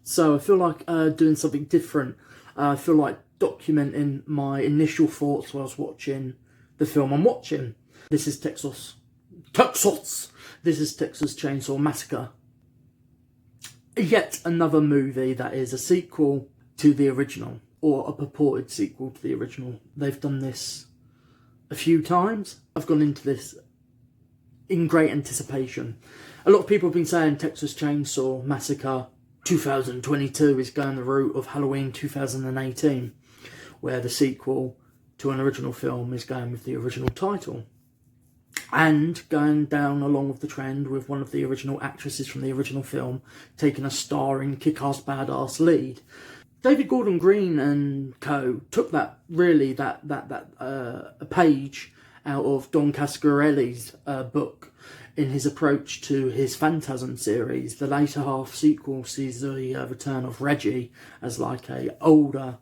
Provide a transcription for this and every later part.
So I feel like doing something different. I feel like documenting my initial thoughts while I was watching the film I'm watching. This is Texas. This is Texas Chainsaw Massacre. Yet another movie that is a sequel to the original, or a purported sequel to the original. They've done this a few times. I've gone into this in great anticipation. A lot of people have been saying Texas Chainsaw Massacre 2022 is going the route of Halloween 2018, where the sequel to an original film is going with the original title. And going down along with the trend with one of the original actresses from the original film taking a starring kick-ass badass lead. David Gordon Green and co took that a page out of Don Cascarelli's book in his approach to his Phantasm series. The later half sequel sees the return of Reggie as like a older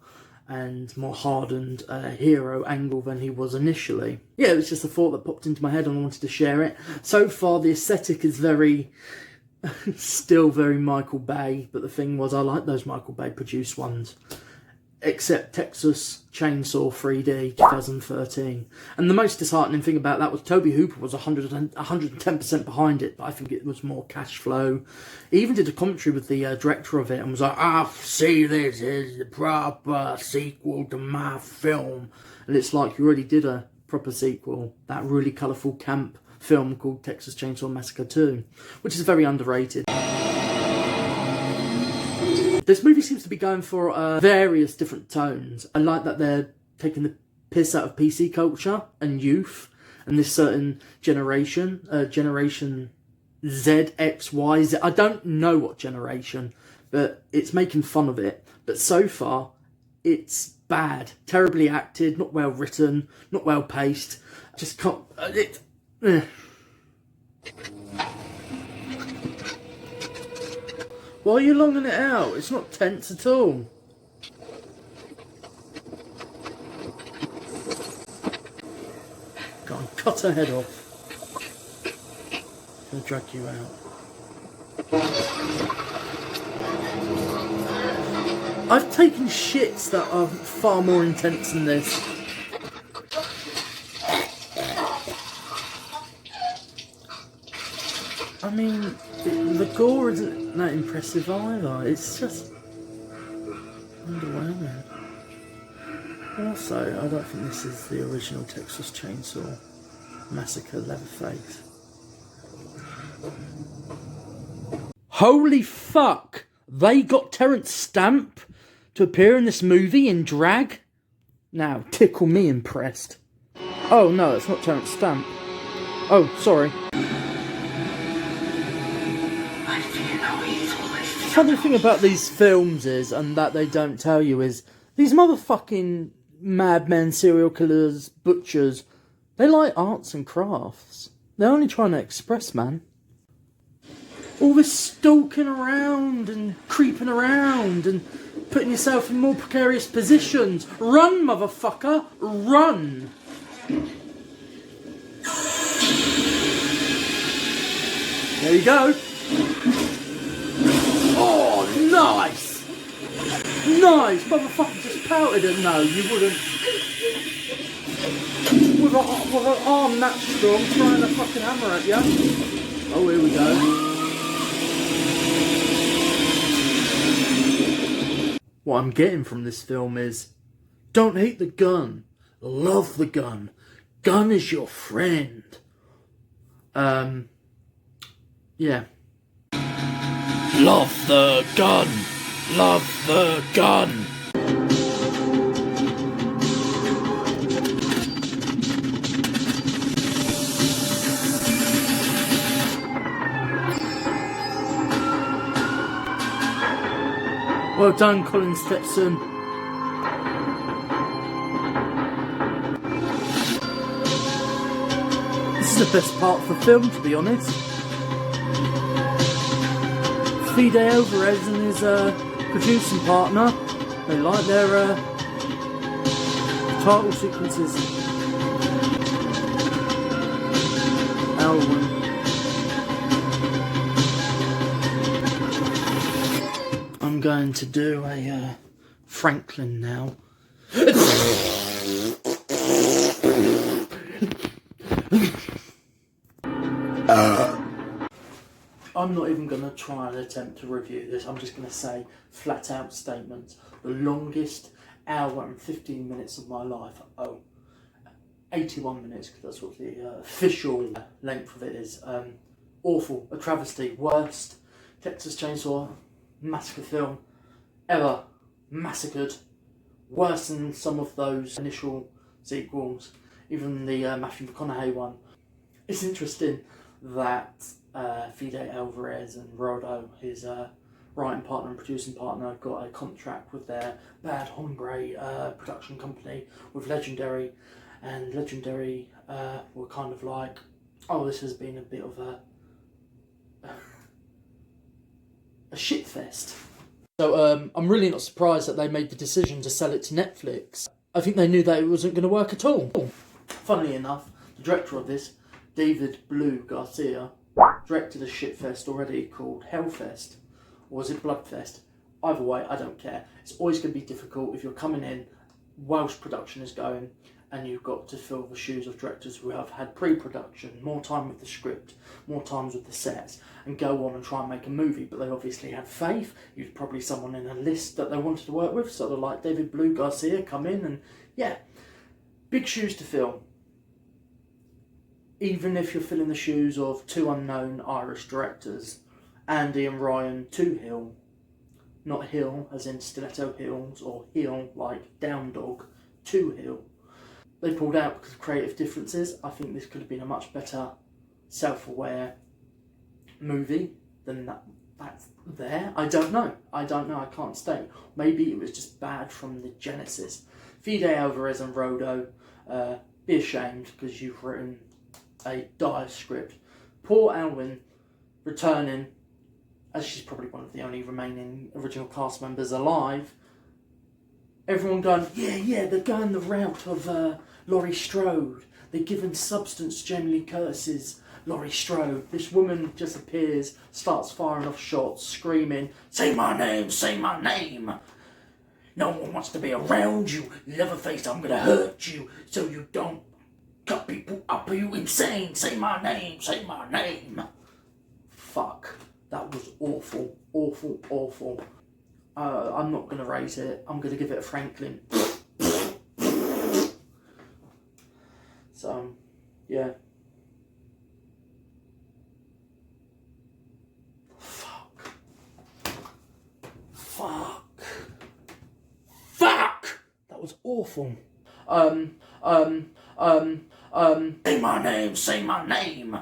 and more hardened hero angle than he was initially. Yeah, it was just a thought that popped into my head and I wanted to share it. So far the aesthetic is still very Michael Bay, but the thing was I like those Michael Bay produced ones. Except Texas Chainsaw 3D 2013. And the most disheartening thing about that was Tobe Hooper was 110% behind it, but I think it was more cash flow. He even did a commentary with the director of it and was like, see, this is the proper sequel to my film. And it's like you already did a proper sequel, that really colourful camp film called Texas Chainsaw Massacre 2, which is very underrated. This movie seems to be going for various different tones. I like that they're taking the piss out of PC culture and youth and this certain generation, Generation Z, X, Y, Z. I don't know what generation, but it's making fun of it. But so far, it's bad, terribly acted, not well written, not well paced. Just can't. Why are you longing it out? It's not tense at all. Go on, cut her head off. I'll drag you out. I've taken shits that are far more intense than this. I mean, the gore isn't that impressive either. It's just underwhelming. Also, I don't think this is the original Texas Chainsaw Massacre Leatherface. Holy fuck! They got Terrence Stamp to appear in this movie in drag? Now, tickle me impressed. Oh no, it's not Terrence Stamp. Oh, sorry. The funny thing about these films is, and that they don't tell you, is these motherfucking madmen, serial killers, butchers, they like arts and crafts. They're only trying to express, man. All this stalking around and creeping around and putting yourself in more precarious positions. Run, motherfucker, run! There you go. Oh, nice! Nice! Motherfucker just pouted it. No, you wouldn't. With an arm that strong, throwing a fucking hammer at you. Oh, here we go. What I'm getting from this film is, don't hate the gun, love the gun. Gun is your friend. Yeah. Love the gun! Love the gun! Well done, Colin Stetson. This is the best part of the film, to be honest. Fide Alvarez and his producing partner, they like their title sequences. I'm I'm going to do a Franklin now. I'm not even going to try and attempt to review this. I'm just going to say flat out statements. The longest hour and 15 minutes of my life. 81 minutes, because that's what the official length of it is. Awful, a travesty, worst Texas Chainsaw Massacre film ever. Massacred. Worse than some of those initial sequels, even the Matthew McConaughey one. It's interesting that Fede Alvarez and Rodo, his writing partner and producing partner, got a contract with their Bad Hombre production company with Legendary, and Legendary were kind of like, oh, this has been a bit of a shitfest. So I'm really not surprised that they made the decision to sell it to Netflix. I think they knew that it wasn't going to work at all. Funnily enough, the director of this, David Blue Garcia, directed a shitfest already called Hellfest. Or was it Bloodfest? Either way, I don't care. It's always going to be difficult if you're coming in whilst production is going and you've got to fill the shoes of directors who have had pre-production, more time with the script, more times with the sets, and go on and try and make a movie. But they obviously had faith. You'd probably someone in a list that they wanted to work with, sort of like David Blue Garcia, come in and, yeah, big shoes to fill. Even if you're filling the shoes of two unknown Irish directors, Andy and Ryan Toohill, not Hill as in Stiletto Hills, or Hill like Down Dog, Toohill. They pulled out because of creative differences. I think this could have been a much better self-aware movie than that's there. I don't know, I can't state. Maybe it was just bad from the genesis. Fede Alvarez and Rodo, be ashamed because you've written a dire script. Poor Alwyn returning, as she's probably one of the only remaining original cast members alive. Everyone going, yeah, they're going the route of Laurie Strode. They're giving substance to Jamie Lee Curtis's Laurie Strode. This woman just appears, starts firing off shots, screaming, say my name, say my name. No one wants to be around you. Leatherface, I'm gonna hurt you so you don't cut people up. Are you insane? Say my name, say my name. Fuck. That was awful, awful, awful. I'm not gonna rate it. I'm gonna give it a Franklin. So, yeah. Fuck! That was awful. Say my name, say my name.